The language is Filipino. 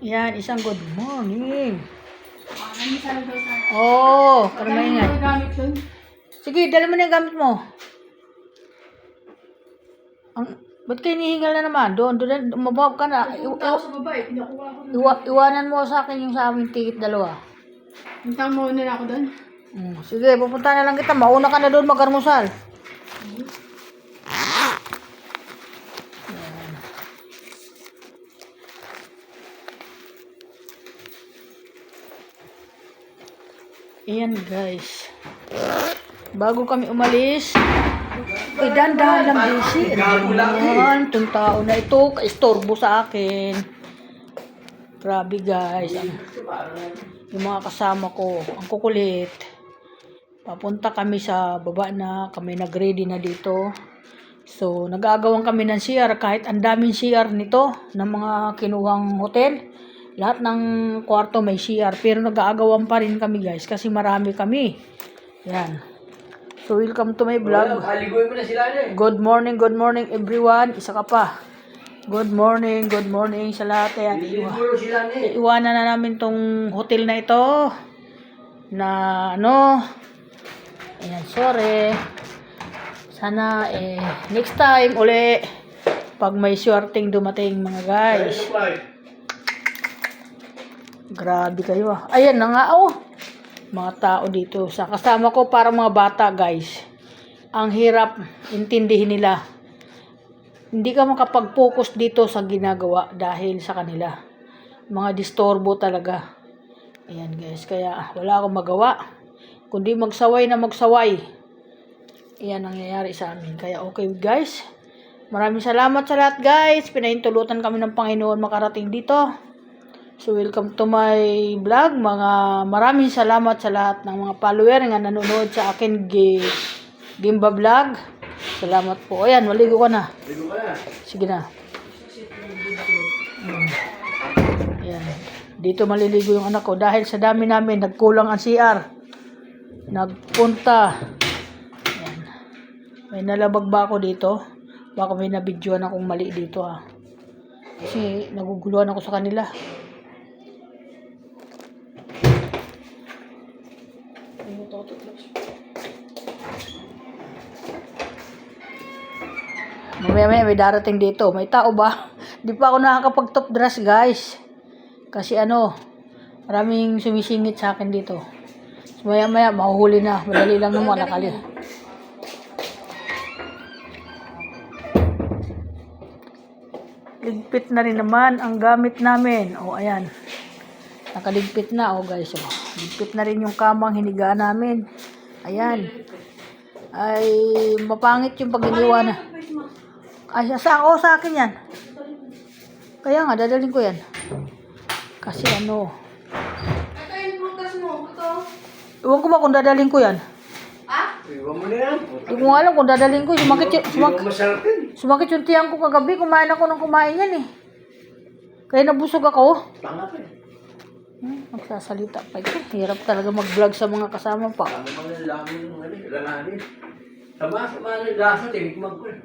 Yan, isang good morning. Oo, para maingay. Sige, dala mo na yung gamit mo. Ba't kayo hinihingal na naman? Doon, umabab ka na. Iwanan mo sa akin yung sa aming ticket dalawa. Hintang mo na ako doon. Sige, pupunta na lang kita. Mauna ka na doon mag-almusal. Ayan guys. Bago kami umalis, dahan-dahan lang busy. Ano itong tao na ito, kaistorbo sa akin. Grabe guys. Yung mga kasama ko, ang kukulit. Papunta kami sa baba na, kami nag-ready na dito. So, nag-aagawan kami ng CR kahit ang daming CR nito ng mga kinuhang hotel. Lahat ng kwarto may CR pero nag-aagawan pa rin kami guys kasi marami kami. Yan. So, welcome to my vlog. Good morning everyone. Isa ka pa. Good morning sa lahat. Ayan, iwanan na namin tong hotel na ito. Na ano, ayan, sorry. Sana next time uli pag may swerteng dumating mga guys. Grabe kayo ah. Ayan na nga oh. Mga tao dito. Sa kasama ko para mga bata guys. Ang hirap intindihin nila. Hindi ka makapag-focus dito sa ginagawa dahil sa kanila. Mga disturbo talaga. Ayan guys. Kaya wala akong magawa. Kundi magsaway na magsaway. Ayan ang nangyayari sa amin. Kaya okay guys. Maraming salamat sa lahat guys. Pinahintulutan kami ng Panginoon makarating dito. So, welcome to my vlog. Maraming salamat sa lahat ng mga follower nga nanonood sa akin Gimba Vlog. Salamat po. Ayan, maligo ka na. Sige na. Ayan. Dito maliligo yung anak ko. Dahil sa dami namin, nagkulang ang CR. Nagpunta. Ayan. May nalabag ba ako dito? Baka may nabidyoan akong mali dito ah. Kasi naguguluhan ako sa kanila. Mamaya may darating dito. May tao ba? Di pa ako nakakapag-top dress guys. Kasi ano, maraming sumisingit sa akin dito. So, maya mahuhuli na. Madali lang naman nakali. Ligpit na rin naman ang gamit namin. O ayan. Nakaligpit na oh guys. Oh. Ligpit na rin yung kamang hinigaan namin. Ayan. Ay mapangit yung pag-iniwan na. Ay sa akin yan. Kaya nga dadaling ko yan. Kasi ano. Iwan ko ba kung dadaling ko yan? Ha? Iwan mo na yan. Hindi ko alam kung dadaling ko. Sumakit yung tiyang ko kagabi. Kumain ako ng kumain yan eh. Kaya nabusog ako. Tanga ka eh. Magsasalita pa ito. Hirap talaga mag-vlog sa mga kasama pa. Tama mga lamin ng lalanin. Sama na lasa, tinikman ko eh.